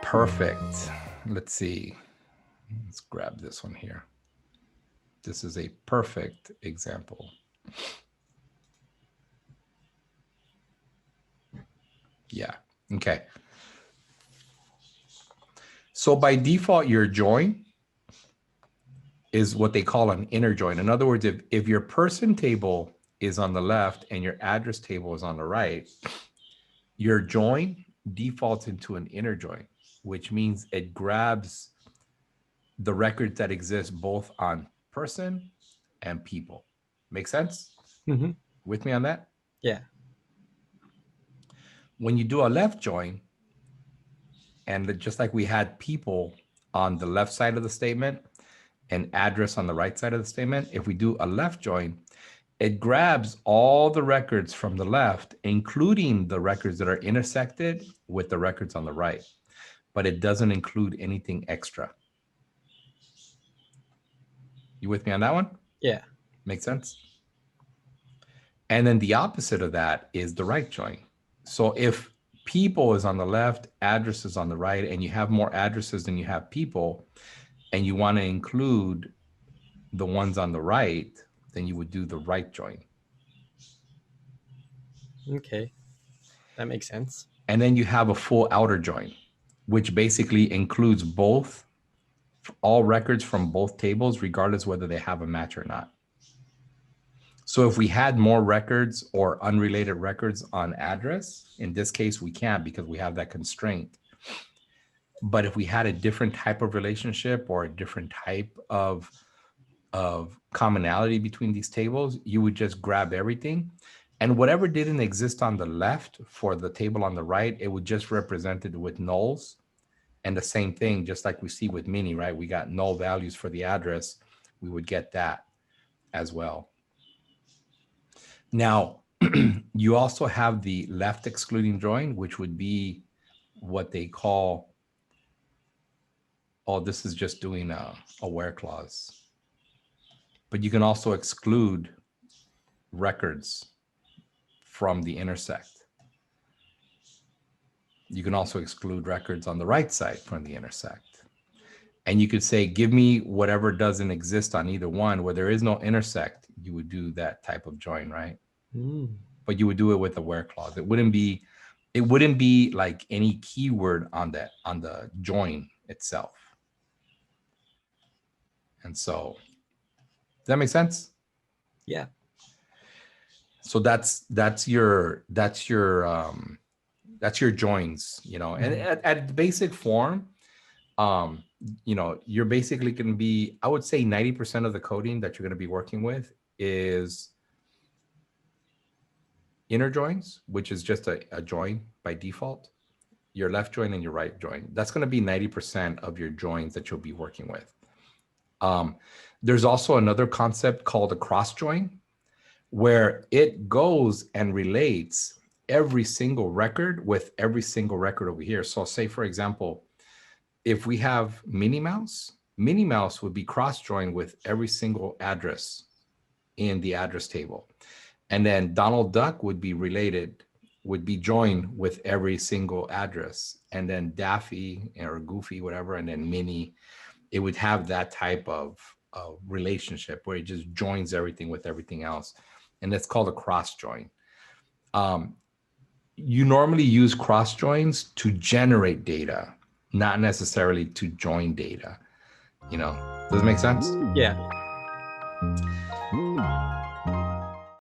Perfect. Let's see. Let's grab this one here. This is a perfect example. Yeah. Okay. So by default, your join is what they call an inner join. In other words, if your person table is on the left and your address table is on the right, your join defaults into an inner join, which means it grabs the records that exist both on person and people. Make sense? Mm-hmm. With me on that? Yeah. When you do a left join, and just like we had people on the left side of the statement and address on the right side of the statement, if we do a left join, it grabs all the records from the left, including the records that are intersected with the records on the right, but it doesn't include anything extra. You with me on that one? Yeah. Make sense? And then the opposite of that is the right join. So if people is on the left, address is on the right, and you have more addresses than you have people, and you want to include the ones on the right, then you would do the right join. Okay. That makes sense. And then you have a full outer join, which basically includes both, all records from both tables, regardless whether they have a match or not. So if we had more records or unrelated records on address, in this case, we can't because we have that constraint. But if we had a different type of relationship or a different type of commonality between these tables, you would just grab everything. And whatever didn't exist on the left for the table on the right, it would just represent it with nulls. And the same thing, just like we see with Mini, right? We got null values for the address. We would get that as well. Now, you also have the left excluding join, which would be what they call, oh, this is just doing a where clause. But you can also exclude records from the intersect. You can also exclude records on the right side from the intersect. And you could say, give me whatever doesn't exist on either one. Where there is no intersect, you would do that type of join, right? But you would do it with a where clause. It wouldn't be like any keyword on the join itself. And so, does that make sense? Yeah. So that's your joins, you know. And at the basic form, you know, you're basically going to be, I would say 90% of the coding that you're going to be working with is inner joins, which is just a join by default, your left join and your right join. That's going to be 90% of your joins that you'll be working with. There's also another concept called a cross join, where it goes and relates every single record with every single record over here. So say, for example, if we have Minnie Mouse would be cross-joined with every single address in the address table. And then Donald Duck would be joined with every single address. And then Daffy or Goofy, whatever, and then Minnie, it would have that type of relationship where it just joins everything with everything else. And that's called a cross join. You normally use cross joins to generate data, not necessarily to join data. You know, does it make sense? Yeah.